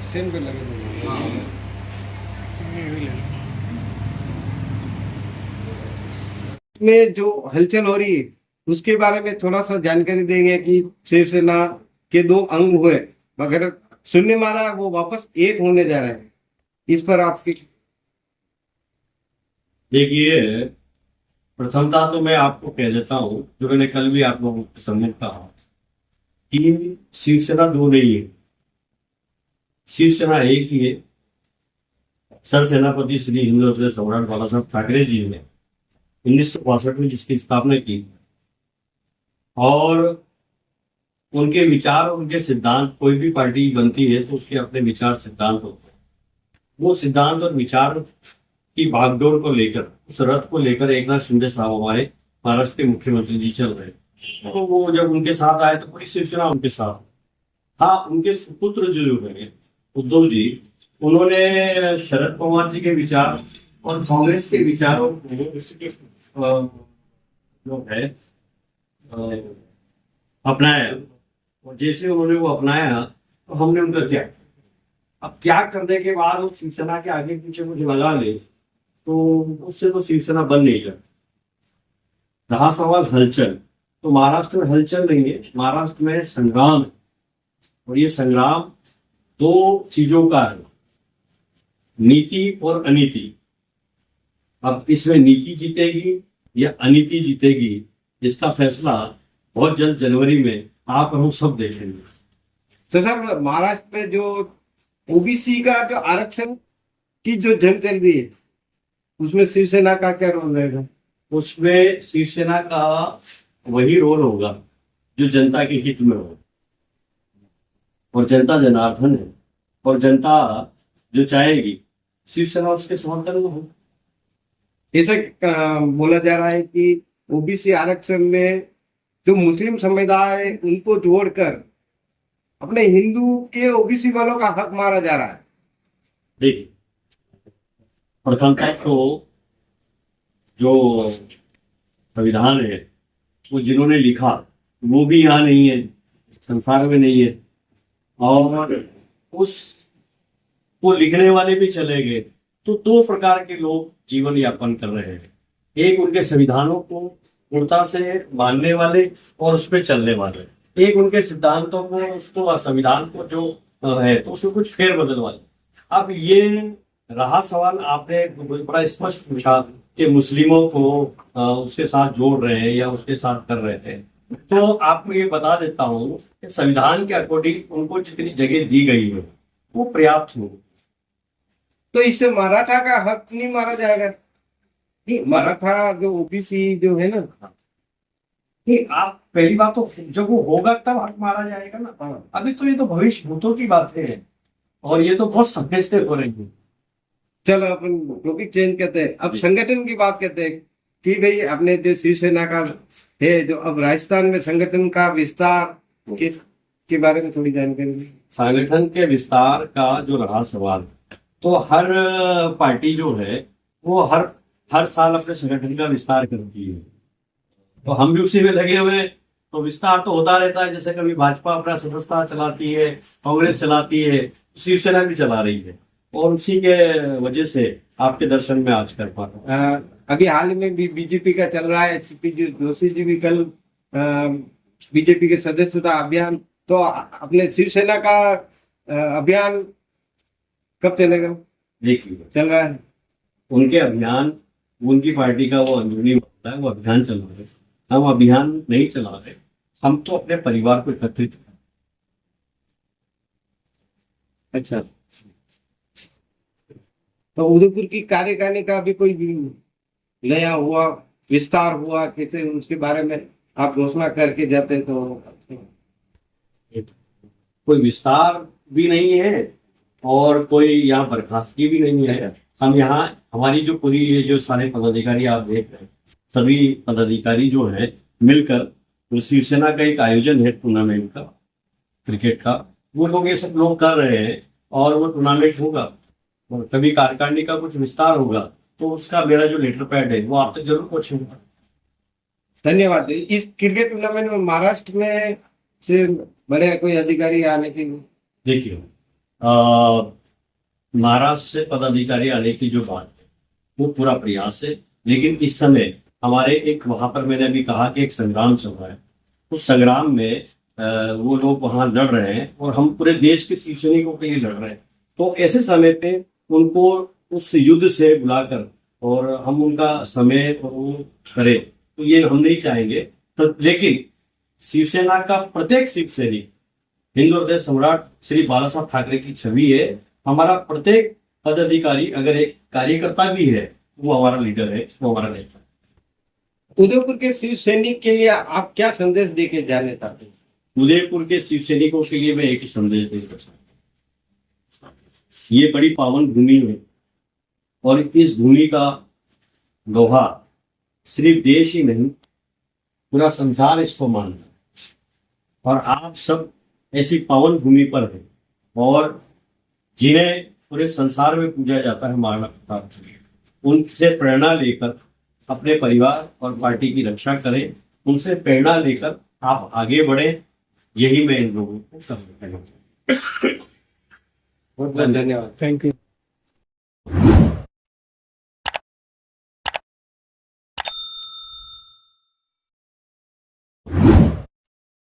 Same पे लगे थे। हाँ। में जो हलचल हो रही है उसके बारे में थोड़ा सा जानकारी देंगे कि शिवसेना के दो अंग हुए मगर शून्य मारा वो वापस एक होने जा रहे हैं, इस पर आपकी। देखिए, प्रथमता तो मैं आपको कह देता हूँ, जो मैंने कल भी आप लोगों के सामने कहा कि शिवसेना दो नहीं है, शिवसेना एक ही है। सर सेनापति श्री हिंदू हृदय सम्राट बाला साहब ठाकरे जी ने 1962 में जिसकी स्थापना की, और उनके विचार और उनके सिद्धांत, कोई भी पार्टी बनती है तो उसके अपने विचार सिद्धांत होते हैं। वो सिद्धांत और विचार की भागदौड़ को लेकर, उस रथ को लेकर एक नाथ शिंदे साहब हमारे महाराष्ट्र के मुख्यमंत्री जी चल रहे हैं। तो वो जब उनके साथ आए तो पूरी शिवसेना उनके साथ। हाँ, उनके सुपुत्र जो है उद्धव जी, उन्होंने शरद पवार जी के विचार और कांग्रेस के विचारों को जो है अपनाया। और जैसे उन्होंने वो अपनाया तो हमने उनका क्या किया। अब क्या करने के बाद वो शिवसेना के आगे पीछे कुछ लगा ले तो उससे तो शिवसेना बन नहीं सकती। रहा सवाल हलचल, तो महाराष्ट्र में हलचल नहीं है, महाराष्ट्र में संग्राम है। और ये संग्राम दो चीजों का है, नीति और अनीति। अब इसमें नीति जीतेगी या अनीति जीतेगी, इसका फैसला बहुत जल्द जनवरी में आप और हम सब देखेंगे। तो सर महाराष्ट्र में जो ओबीसी का जो आरक्षण की जो जंग चल रही है उसमें शिवसेना का क्या रोल रहेगा? उसमें शिवसेना का वही रोल होगा जो जनता के हित में हो, और जनता जनार्दन है, और जनता जो चाहेगी शिवसेना उसके समर्थन में हो। ऐसा बोला जा रहा है कि ओबीसी आरक्षण में जो मुस्लिम समुदाय है, उनको जोड़कर अपने हिंदू के ओबीसी वालों का हक मारा जा रहा है। देखिए, प्रथमतः तो जो संविधान है वो जिन्होंने लिखा वो भी यहाँ नहीं है, संसार में नहीं है, और उस वो लिखने वाले भी चले गए। तो दो प्रकार के लोग जीवन यापन कर रहे हैं, एक उनके संविधानों को पूर्णता से मानने वाले और उस पर चलने वाले, एक उनके सिद्धांतों को, उसको, संविधान को जो है तो उसको कुछ फेरबदल वाले। अब ये रहा सवाल, आपने बड़ा स्पष्ट पूछा कि मुस्लिमों को उसके साथ जोड़ रहे हैं या उसके साथ कर रहे थे, तो आपको ये बता देता हूँ कि संविधान के अकॉर्डिंग उनको जितनी जगह दी गई है वो पर्याप्त हो। तो इससे मराठा का हक नहीं मारा जाएगा? नहीं, मराठा जो ओबीसी जो है ना। नहीं, आप पहली बात तो जब वो होगा तब हक मारा जाएगा ना। हाँ। अभी तो ये तो भविष्य भूतों की बातें हैं, और ये तो बहुत समय से हो रही है। चलो अपन टॉपिक चेंज करते हैं, अब संगठन की बात करते हैं कि भाई अपने जो शिवसेना का है जो अब राजस्थान में संगठन का विस्तार किस के बारे में थोड़ी जानकारी दें। संगठन के विस्तार का जो रहा सवाल, तो हर पार्टी जो है वो हर हर साल अपने संगठन का विस्तार करती है, तो हम भी उसी में लगे हुए हैं। तो विस्तार तो होता रहता है, जैसे कभी भाजपा अपना सदस्यता चलाती है, कांग्रेस चलाती है, शिवसेना भी चला रही है, और उसी के वजह से आपके दर्शन में आज कर पा रहा हूं। अभी हाल में भी बीजेपी का चल रहा है, सीपी जोशी जी भी कल बीजेपी के सदस्यता अभियान, तो अपने शिवसेना का अभियान कब चलेगा? देखिए, चल रहा है उनके अभियान, उनकी पार्टी का वो अंदरूनी मामला है, वो अभियान चला रहे। हम अभियान नहीं चला रहे, हम तो अपने परिवार को एकत्रित कर। अच्छा, तो उदयपुर की कार्यकारिणी का भी कोई नया हुआ, विस्तार हुआ कैसे, उसके बारे में आप घोषणा करके जाते तो? कोई विस्तार भी नहीं है और कोई यहाँ बर्खास्तगी भी नहीं है। हम यहाँ, हमारी जो पूरी ये जो सारे पदाधिकारी आप देख रहे हैं, सभी पदाधिकारी जो है मिलकर, तो शिवसेना का एक आयोजन है टूर्नामेंट का, क्रिकेट का, वो लोग ये सब लोग कर रहे हैं, और वो टूर्नामेंट होगा और कभी कार्यकारिणी का कुछ विस्तार होगा तो उसका मेरा जो लेटर पैड है वो आप तक जरूर पहुंचेगा। धन्यवाद। इस क्रिकेट टूर्नामेंट में महाराष्ट्र में से बड़े कोई अधिकारी आने की? देखिए, महाराष्ट्र से पदाधिकारी आने की जो बात है वो पूरा प्रयास है, लेकिन इस समय हमारे एक वहां पर मैंने अभी कहा कि एक संग्राम चल रहा है। उस संग्राम में वो लोग वहां लड़ रहे हैं और हम पूरे देश के शिवसैनिकों के लिए लड़ रहे हैं। तो ऐसे समय पे उनको उस युद्ध से बुलाकर और हम उनका समय और वो करें, तो ये हम नहीं चाहेंगे। तो लेकिन शिवसेना का प्रत्येक शिवसैनिक हिंदू हृदय सम्राट श्री बाला साहब ठाकरे की छवि है। हमारा प्रत्येक पदाधिकारी अगर एक कार्यकर्ता भी है, वो हमारा लीडर है, वो हमारा नेता है। उदयपुर के शिव सैनिक के लिए आप क्या संदेश देके जाने चाहते हैं? उदयपुर के शिव सैनिकों के लिए मैं एक ही संदेश देना चाहता हूँ, ये बड़ी पावन भूमि है और इस भूमि का गवाह सिर्फ देश ही नहीं, पूरा संसार इसको मानता है। और आप सब ऐसी पावन भूमि पर हैं और जिन्हें पूरे संसार में पूजा जाता है महाराणा प्रताप जी, उनसे प्रेरणा लेकर अपने परिवार और पार्टी की रक्षा करें, उनसे प्रेरणा लेकर आप आगे बढ़े, यही मैं इन लोगों को कहना चाहूँ। बहुत बहुत धन्यवाद। Thank you.